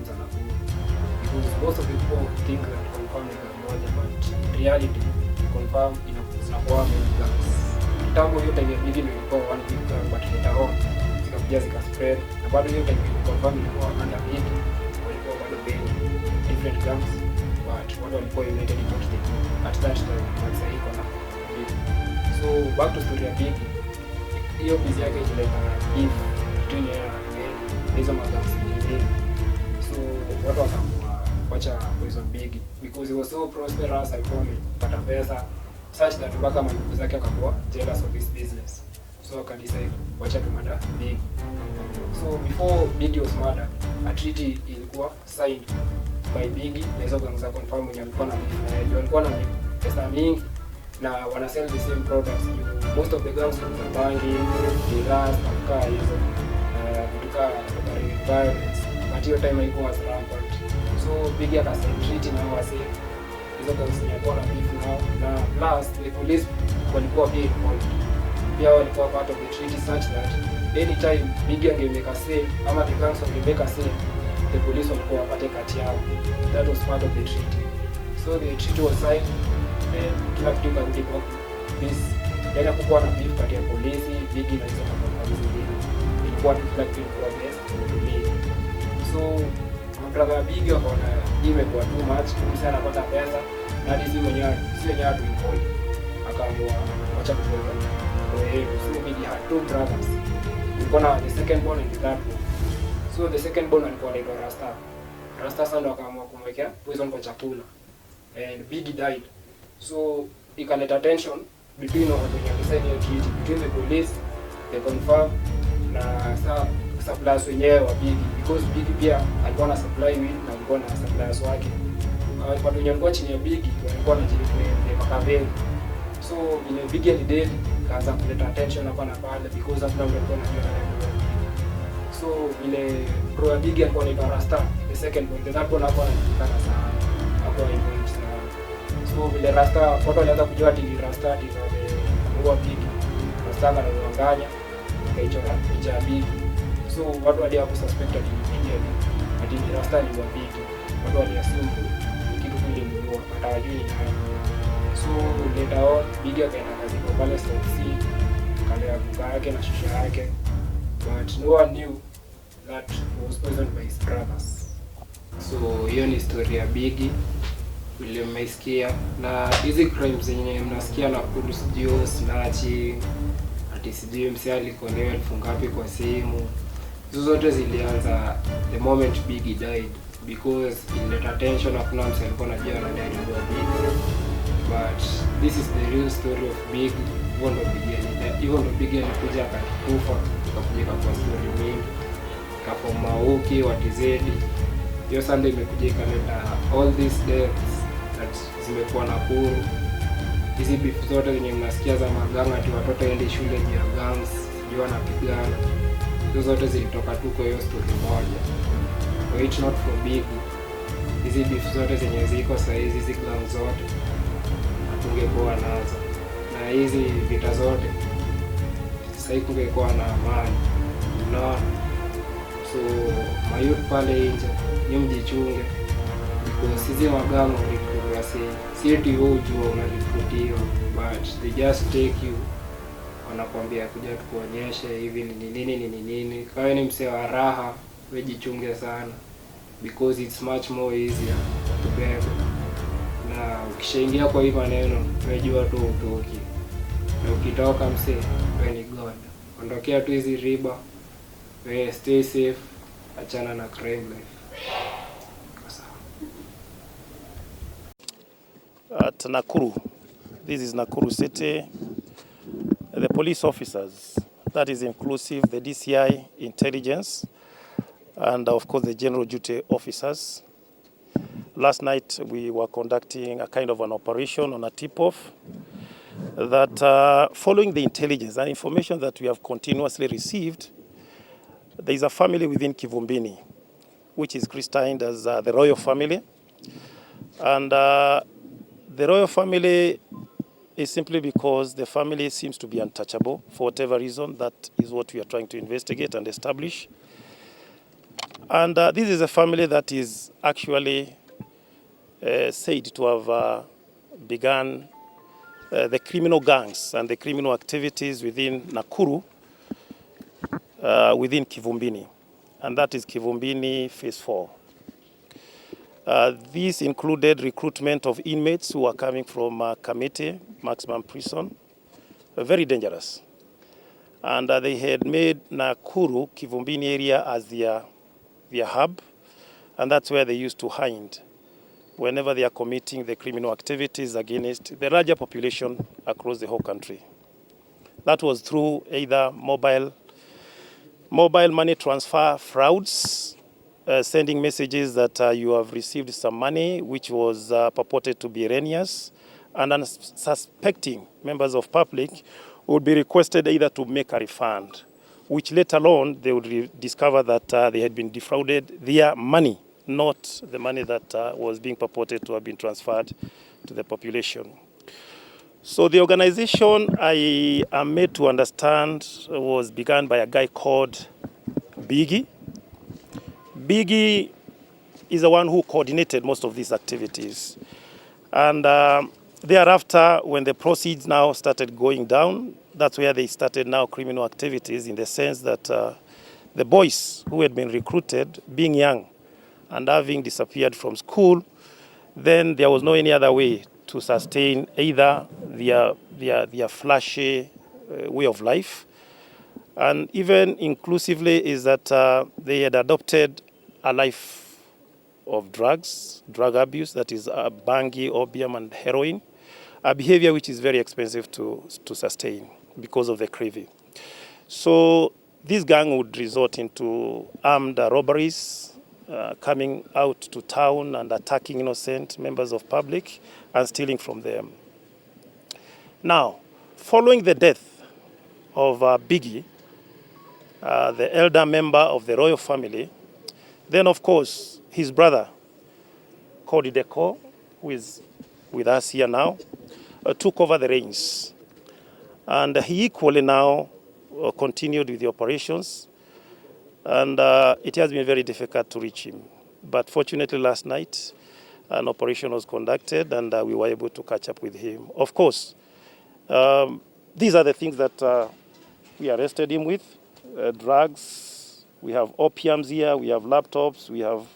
za Nakuru. Because most of the people think that confirm ni gang moja, but in reality confirm inakuwa many gangs. Kitambo hiyo time ya Biggie ilikuwa one big gang, but later on zikakuja zikaspread, na bado hiyo time confirm ilikuwa under Biggie, walikuwa bado wengi different gangs, but watu walikuwa united in what they do at that time, but sasa iko na Biggie. So back to story ya Biggie, hiyo busy yake ilileta beef between yeye na hizo magangs nyingine. So watu wakaamua wacha poison Biggie because he was so prosperous, alikuwa amepata pesa such that mpaka mandugu zake wakakuwa jealous of his business. So akadecide wacha tumada Biggie. So before Biggie was murdered, a treaty ilikuwa signed by Biggie na hizo gangs za confirm mwenye alikuwa na walikuwa na pesa mingi na wana sell the same products. Most of the gangs from bangi, drugs, kaa hizo kutoka violence, but hiyo time haikuwa as rampant. So Biggie akasign treaty na wase hizo gangs zilikuwa na beef nao, na plus the police walikuwa pia involved. Pia walikuwa part of the treaty such that anytime Biggie angemeka sale ama the gangs wangemeka sale, the police walikuwa wapate kati yao. That was part of the treaty. So the treaty was signed and kila kitu karudi kwa peace. Yaani kukuwa na beef kati ya polisi, Biggie na hizo mambo zingine. Ilikuwa kila kitu ilikuwa best to me. So mabrother ya Biggie wakaona hii imekuwa too much, msana anapata pesa na hadi si wenyewe watu involved. Akaamua wacha kutoka. So Biggie had two brothers. Kulikuwa na the second born and the third born. So the second born alikuwa anaitwa Rasta. Rasta sasa ndo akaamua kumwekea poison kwa chakula. And Biggie died. So ikaleta tension between watu wenye design hiyo treaty, between the police, the confirm na suppliers wenyewe wa Biggie, because Biggie pia alikuwa na supply weed na alikuwa na suppliers wake. Watu wenye walikuwa chini ya Biggie walikuwa na jini kwa makabeli. So ile Biggie alidedi kaanza kuleta tension hapa na pale because hakuna mtu alikuwa anajua nani. So ile bro ya Biggie alikuwa anaitwa Rasta, the second one, the third one hapo anajulikana sana, hapo involved sana. So vile Rasta watu walianza kujua ati Rasta ati ndio Biggie, Rasta anadanganya, akaichora picha ya Biggie. So watu walianza kususpect ati Biggie ati ni Rasta ni Biggie. Watu waliassume kitu kile ndio hawajui ni nani. So later on Biggie akaenda kazi kwa pale South Sea, kalea buka yake na shisha yake, but no one knew that he was poisoned by his brothers. So hiyo ni story ya Biggie vile mmeisikia, na hizi crimes zenye mnasikia na sijui snatching, ati sijui msee alikonewa elfu ngapi kwa simu, hizo zote zilianza the moment Biggie died because ilileta tension, hakuna msee alikuwa anajua nani alikuwa Biggie. But this is the real story of Biggie. Even though Biggie alikuja akakufa, tukakuja kwa story mingi kwa Mauki wa TZ. Hiyo Sunday imekuja ikaleta all these deaths that zimekuwa Nakuru. Hizi beef zote zenye mnasikia za maganga ati watoto waende shule ya gangs, sijui wanapigana, hizo zote zilitoka tu kwa hiyo story moja. But it's not for Biggie. Hizi beef zote zenye ziko saa hizi gang zote hatungekuwa nazo, na hizi vita zote sasa kungekuwa na amani. Unaona? So mayut pale nje ni mjichunge because sisi maganga walikuwa si eti wewe ujue unaliputiwa, but they just take you, wanakuambia kuja tukuonyeshe hivi ni nini. Kama ni msee wa raha, wewe jichunge sana because it's much more easier to beg. Na ukishaingia kwa hii maneno unajua tu utoki, na ukitoka msee wewe ni god. Ondokea tu hizi riba, wewe stay safe, achana na crime life. At Nakuru, this is Nakuru City, the police officers, that is inclusive the DCI, intelligence, and of course the general duty officers. Last night we were conducting a kind of an operation on a tip-off that following the intelligence and information that we have continuously received, there is a family within Kivumbini which is christened as the royal family, and the royal family is simply because the family seems to be untouchable for whatever reason. That is what we are trying to investigate and establish. And this is a family that is actually said to have begun the criminal gangs and the criminal activities within Nakuru, within Kivumbini, and that is Kivumbini Phase 4. This included recruitment of inmates who are coming from Kamete Maximum Prison, very dangerous. And they had made Nakuru, Kivumbini area as their hub, and that's where they used to hide whenever they are committing the criminal activities against the larger population across the whole country. That was through either mobile money transfer frauds, sending messages that you have received some money which was purported to be erroneous, and unsuspecting members of public would be requested either to make a refund, which later on they would discover that they had been defrauded their money, not the money that was being purported to have been transferred to the population. So the organization, I am made to understand, was begun by a guy called Biggie. Biggie is the one who coordinated most of these activities. And thereafter, when the proceeds now started going down, that's where they started now criminal activities, in the sense that the boys who had been recruited, being young and having disappeared from school, then there was no any other way to sustain either their flashy way of life, and even inclusively is that they had adopted a life of drugs, drug abuse, that is bangi, opium, and heroin, a behavior which is very expensive to sustain because of the craving. So this gang would resort into armed robberies, coming out to town and attacking innocent members of public and stealing from them. Now, following the death of Biggie, the elder member of the royal family, then of course his brother, Cody Deco, who is with us here now, took over the reins. And he equally now continued with the operations, and it has been very difficult to reach him. But fortunately last night, an operation was conducted and we were able to catch up with him. Of course, these are the things that we arrested him with, drugs, we have opiums here, we have laptops, we have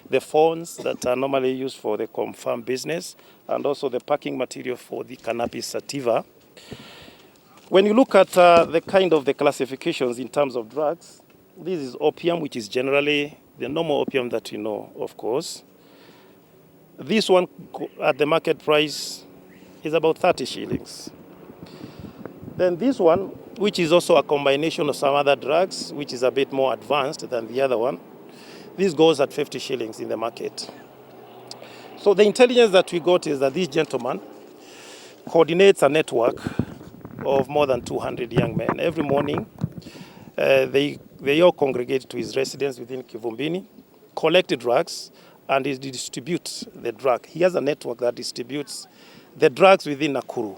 the phones that are normally used for the confirmed business, and also the packing material for the cannabis sativa. When you look at the kind of the classifications in terms of drugs, this is opium, which is generally the normal opium that you know, of course. This one at the market price is about 30 shillings. Then this one, which is also a combination of some other drugs, which is a bit more advanced than the other one, this goes at 50 shillings in the market. So the intelligence that we got is that this gentleman coordinates a network of more than 200 young men. Every morning, they all congregate to his residence within Kivumbini, collect drugs, and he distributes the drug. He has a network that distributes the drugs within Nakuru.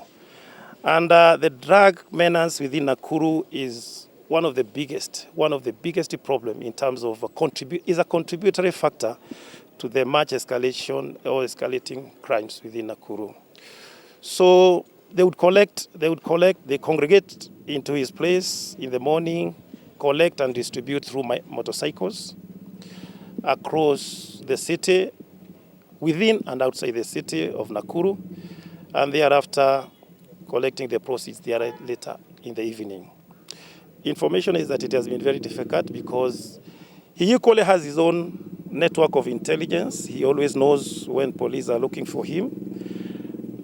And the drug menace within Nakuru is one of the biggest problem in terms of is a contributory factor to the much escalation or escalating crimes within Nakuru. So they congregate into his place in the morning, collect and distribute through motorcycles across the city, within and outside the city of Nakuru, and thereafter collecting the proceeds there later in the evening. Information is that it has been very difficult because he equally has his own network of intelligence. He always knows when police are looking for him.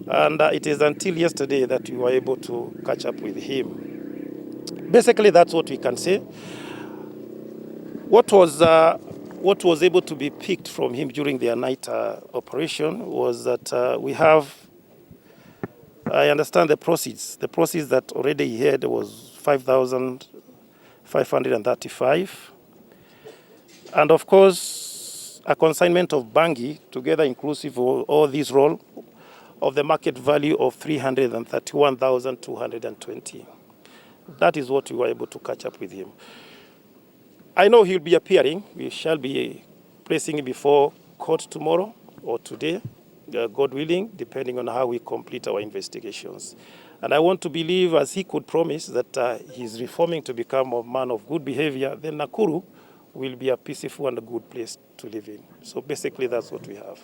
And it is until yesterday that we were able to catch up with him. Basically, that's what we can say. What was able to be picked from him during their night operation was that we have, I understand the proceeds. The proceeds that already he had was 5,535. And of course, a consignment of bangi, together inclusive of all these roll, of the market value of 331,220. That is what we were able to catch up with him. I know he'll be appearing. We shall be placing him before court tomorrow or today, God willing, depending on how we complete our investigations. And I want to believe, as he could promise, that he's reforming to become a man of good behavior, then Nakuru will be a peaceful and a good place to live in. So basically, that's what we have.